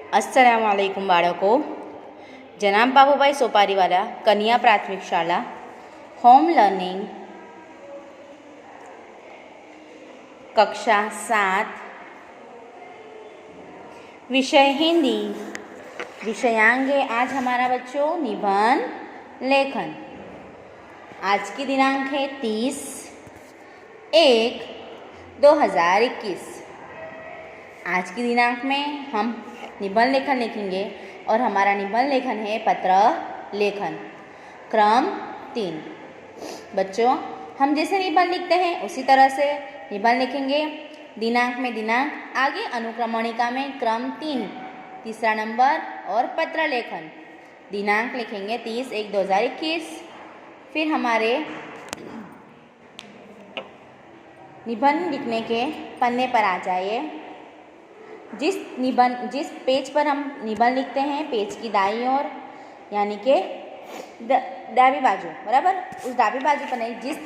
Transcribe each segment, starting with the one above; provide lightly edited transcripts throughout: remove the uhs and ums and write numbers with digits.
अस्सलामुअलैकुम बाळको। जनाब बाबूभाई सोपारीवाला कन्या प्राथमिक शाला होम लर्निंग कक्षा 7 विषय हिंदी। विषयांगे आज हमारा बच्चों निबंध लेखन। आज की दिनांक है 30/1/2021। आज की दिनांक में हम निबंध लेखन लिखेंगे और हमारा निबंध लेखन है पत्र लेखन क्रम 3। बच्चों, हम जैसे निबंध लिखते हैं उसी तरह से निबंध लिखेंगे। दिनांक में दिनांक, आगे अनुक्रमणिका में क्रम 3 तीसरा नंबर और पत्र लेखन। दिनांक लिखेंगे 30/1/2021। फिर हमारे निबंध लिखने के पन्ने पर आ जाइए। जिस पेज पर हम निबंध लिखते हैं, पेज की दाईं ओर यानी कि दावी बाजू, बराबर, उस दावी बाजू पर नहीं, जिस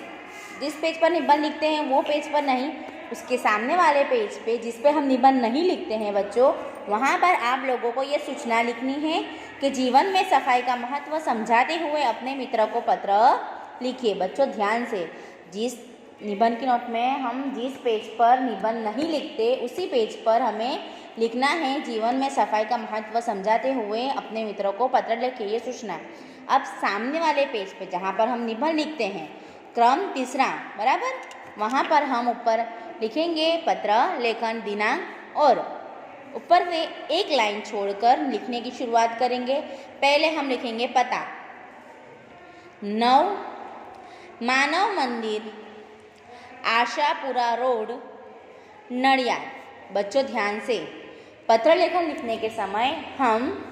पेज पर निबंध लिखते हैं वो पेज पर नहीं, उसके सामने वाले पेज पे जिस पे हम निबंध नहीं लिखते हैं बच्चों, वहाँ पर आप लोगों को ये सूचना लिखनी है कि जीवन में सफाई का महत्व समझाते हुए अपने मित्र को पत्र लिखिए। बच्चों ध्यान से, जिस निबंध की नोट में हम जिस पेज पर निबंध नहीं लिखते उसी पेज पर हमें लिखना है जीवन में सफाई का महत्व समझाते हुए अपने मित्रों को पत्र लिखिए, ये सूचना। अब सामने वाले पेज पे जहाँ पर हम निबंध लिखते हैं क्रम 3, बराबर, वहाँ पर हम ऊपर लिखेंगे पत्र लेखन दिनांक और ऊपर से एक लाइन छोड़कर लिखने की शुरुआत करेंगे। पहले हम लिखेंगे पता 9 मानव मंदिर, आशापुरा रोड, नडियाद। बच्चों ध्यान से, पत्र लेखन लिखने के समय हम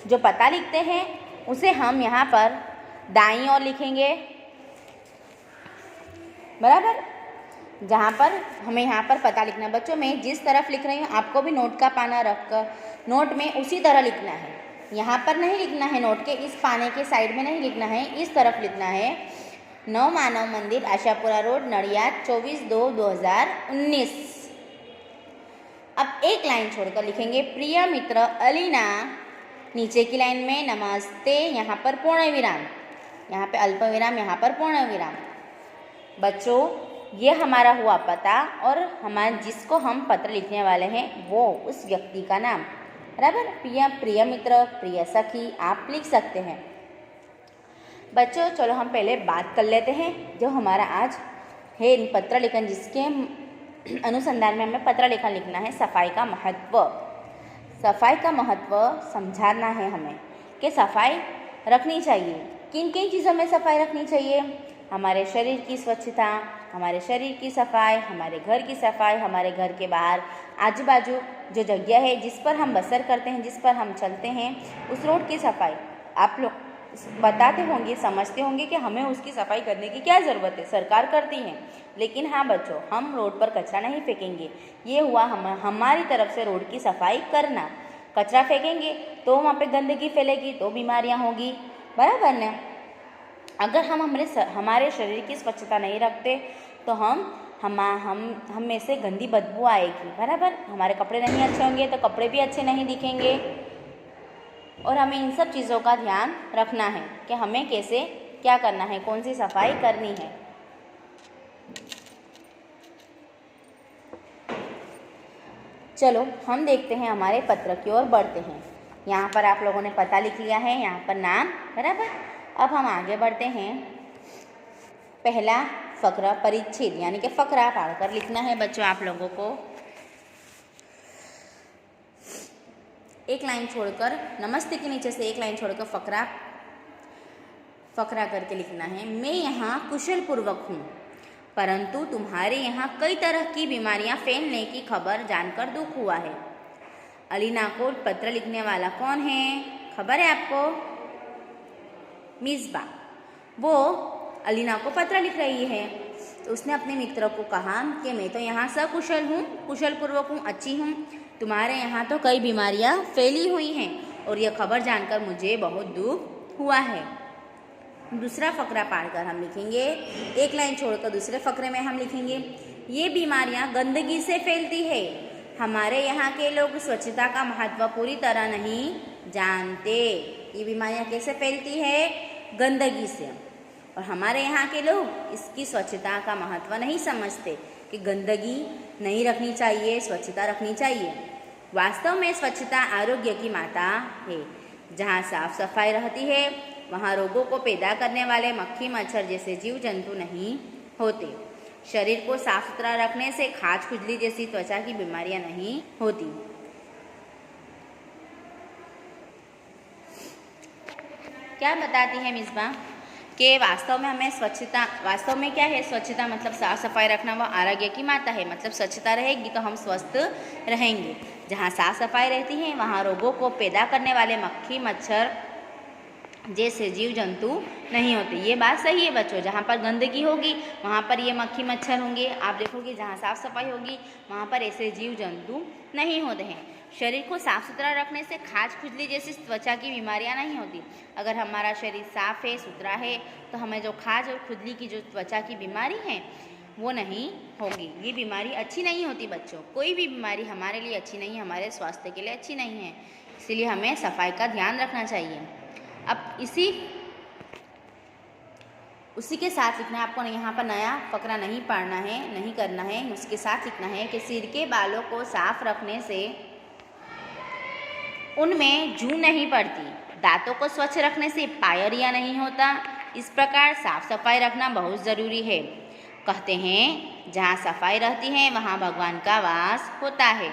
जो पता लिखते हैं उसे हम यहाँ पर दाईं ओर लिखेंगे, बराबर, जहाँ पर हमें यहाँ पर पता लिखना है। बच्चों मैं जिस तरफ लिख रही हूँ आपको भी नोट का पाना रखकर नोट में उसी तरह लिखना है। यहाँ पर नहीं लिखना है, नोट के इस पाने के साइड में नहीं लिखना है, इस तरफ लिखना है। 9 मानव मंदिर, आशापुरा रोड, नडियाद, 24/2/2019। अब एक लाइन छोड़कर लिखेंगे प्रिय मित्र अलीना, नीचे की लाइन में नमस्ते, यहाँ पर पूर्ण विराम, यहाँ पे अल्प विराम, यहाँ पर पूर्ण विराम। बच्चों ये हमारा हुआ पता और हमारे जिसको हम पत्र लिखने वाले हैं वो उस व्यक्ति का नाम, बराबर। प्रिय मित्र, प्रिय सखी आप लिख सकते हैं। बच्चों चलो हम पहले बात कर लेते हैं जो हमारा आज है पत्र लेखन, जिसके अनुसंधान में हमें पत्र लेखन लिखना है सफाई का महत्व। सफाई का महत्व समझाना है हमें कि सफाई रखनी चाहिए। किन किन चीज़ों में सफाई रखनी चाहिए? हमारे शरीर की स्वच्छता, हमारे शरीर की सफाई, हमारे घर की सफाई, हमारे घर के बाहर आजू बाजू जो जगह है जिस पर हम बसर करते हैं, जिस पर हम चलते हैं, उस रोड की सफाई। आप लोग बताते होंगे, समझते होंगे कि हमें उसकी सफाई करने की क्या ज़रूरत है, सरकार करती है। लेकिन हाँ बच्चों, हम रोड पर कचरा नहीं फेंकेंगे। ये हुआ हमारी तरफ से रोड की सफाई करना। कचरा फेंकेंगे तो वहाँ पे गंदगी फैलेगी तो बीमारियाँ होगी, बराबर ना। अगर हम हमारे शरीर की स्वच्छता नहीं रखते तो हम में से गंदी बदबू आएगी, बराबर। हमारे कपड़े नहीं अच्छे होंगे तो कपड़े भी अच्छे नहीं दिखेंगे। और हमें इन सब चीज़ों का ध्यान रखना है कि हमें कैसे क्या करना है, कौन सी सफाई करनी है। चलो हम देखते हैं, हमारे पत्र की ओर बढ़ते हैं। यहाँ पर आप लोगों ने पता लिख लिया है, यहाँ पर नाम, बराबर। अब हम आगे बढ़ते हैं। पहला फकरा परिच्छेद यानी कि फकरा पढ़कर लिखना है बच्चों आप लोगों को। एक लाइन छोड़कर, नमस्ते के नीचे से एक लाइन छोड़कर फकरा करके लिखना है। मैं यहाँ कुशल पूर्वक हूँ, परंतु तुम्हारे यहाँ कई तरह की बीमारियाँ फैलने की खबर जानकर दुख हुआ है। अलीना को पत्र लिखने वाला कौन है, खबर है आपको? मिसबा। वो अलीना को पत्र लिख रही है तो उसने अपने मित्र को कहा कि मैं तो यहाँ सकुशल हूँ, कुशल पूर्वक हूँ, अच्छी हूँ, तुम्हारे यहाँ तो कई बीमारियाँ फैली हुई हैं और यह खबर जानकर मुझे बहुत दुख हुआ है। दूसरा फकरा पढ़कर हम लिखेंगे, एक लाइन छोड़कर दूसरे फकरे में हम लिखेंगे ये बीमारियाँ गंदगी से फैलती है, हमारे यहाँ के लोग स्वच्छता का महत्व पूरी तरह नहीं जानते। ये बीमारियाँ कैसे फैलती है? गंदगी से। और हमारे यहाँ के लोग इसकी स्वच्छता का महत्व नहीं समझते कि गंदगी नहीं रखनी चाहिए, स्वच्छता रखनी चाहिए। वास्तव में स्वच्छता आरोग्य की माता है। जहाँ साफ सफाई रहती है वहाँ रोगों को पैदा करने वाले मक्खी मच्छर जैसे जीव जंतु नहीं होते। शरीर को साफ सुथरा रखने से खाज खुजली जैसी त्वचा की बीमारियां नहीं होती। क्या बताती है मिसबा कि वास्तव में हमें स्वच्छता, वास्तव में क्या है स्वच्छता? मतलब साफ सफाई रखना वह आरोग्य की माता है। मतलब स्वच्छता रहेगी तो हम स्वस्थ रहेंगे। जहाँ साफ सफाई रहती है वहाँ रोगों को पैदा करने वाले मक्खी मच्छर जैसे जीव जंतु नहीं होते। ये बात सही है बच्चों। जहाँ पर गंदगी होगी वहाँ पर ये मक्खी मच्छर होंगे। आप देखोगे जहाँ साफ सफाई होगी वहाँ पर ऐसे जीव जंतु नहीं होते हैं। शरीर को साफ सुथरा रखने से खाज खुजली जैसी त्वचा की बीमारियाँ नहीं होती। अगर हमारा शरीर साफ है, सुथरा है तो हमें जो खाज और खुजली की जो त्वचा की बीमारी है वो नहीं होगी। ये बीमारी अच्छी नहीं होती बच्चों। कोई भी बीमारी हमारे लिए अच्छी नहीं है, हमारे स्वास्थ्य के लिए अच्छी नहीं है। इसीलिए हमें सफाई का ध्यान रखना चाहिए। अब उसी के साथ लिखना है आपको। यहाँ पर नया फकरा नहीं पढ़ना है, नहीं करना है। उसके साथ लिखना है कि सिर के बालों को साफ रखने से उनमें जूं नहीं पड़ती। दांतों को स्वच्छ रखने से पायरिया नहीं होता। इस प्रकार साफ सफाई रखना बहुत ज़रूरी है। कहते हैं जहाँ सफाई रहती है वहाँ भगवान का वास होता है।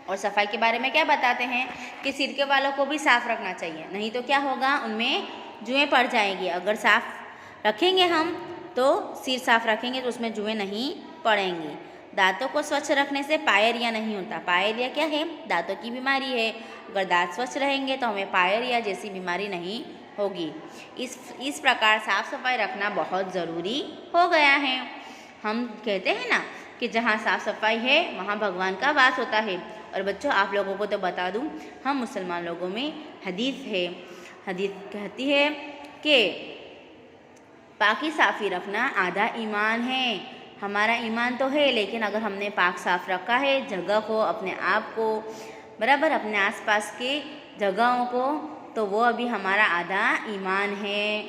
और सफाई के बारे में क्या बताते हैं कि सिर के बालों को भी साफ रखना चाहिए, नहीं तो क्या होगा, उनमें जुएँ पड़ जाएंगी। अगर साफ रखेंगे हम तो सिर साफ रखेंगे तो उसमें जुएँ नहीं पड़ेंगी। दांतों को स्वच्छ रखने से पायरिया नहीं होता। पायरिया क्या है? दांतों की बीमारी है। अगर दांत स्वच्छ रहेंगे तो हमें पायरिया जैसी बीमारी नहीं होगी। इस प्रकार साफ सफाई रखना बहुत ज़रूरी हो गया है। हम कहते हैं ना कि जहाँ साफ सफाई है वहाँ भगवान का वास होता है। और बच्चों आप लोगों को तो बता दूँ, हम मुसलमान लोगों में हदीस है। हदीस कहती है कि पाकी साफ़ी रखना आधा ईमान है। हमारा ईमान तो है, लेकिन अगर हमने पाक साफ रखा है जगह को, अपने आप को, बराबर अपने आसपास के जगहों को, तो वो अभी हमारा आधा ईमान है।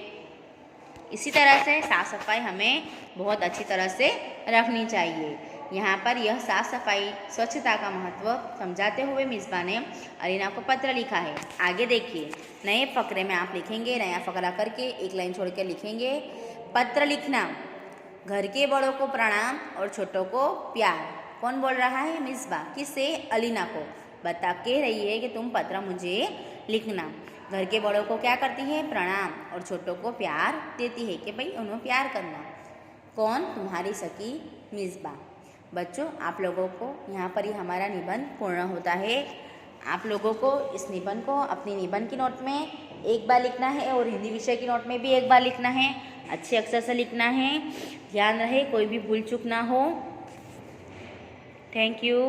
इसी तरह से साफ़ सफाई हमें बहुत अच्छी तरह से रखनी चाहिए। यहाँ पर यह साफ़ सफाई स्वच्छता का महत्व समझाते हुए मिसबा ने अलीना को पत्र लिखा है। आगे देखिए, नए फ़करे में आप लिखेंगे, नया फ़करा करके एक लाइन छोड़ के लिखेंगे। पत्र लिखना, घर के बड़ों को प्रणाम और छोटों को प्यार। कौन बोल रहा है? मिसबा। किससे? अलीना को बता कह रही है कि तुम पत्र मुझे लिखना। घर के बड़ों को क्या करती है? प्रणाम, और छोटों को प्यार देती है कि भाई उन्हें प्यार करना। कौन? तुम्हारी सखी मिसबा। बच्चों आप लोगों को यहाँ पर ही हमारा निबंध पूर्ण होता है। आप लोगों को इस निबंध को अपनी निबंध की नोट में एक बार लिखना है और हिंदी विषय की नोट में भी एक बार लिखना है। अच्छे अक्षर से लिखना है। ध्यान रहे कोई भी भूल चूक ना हो। Thank you.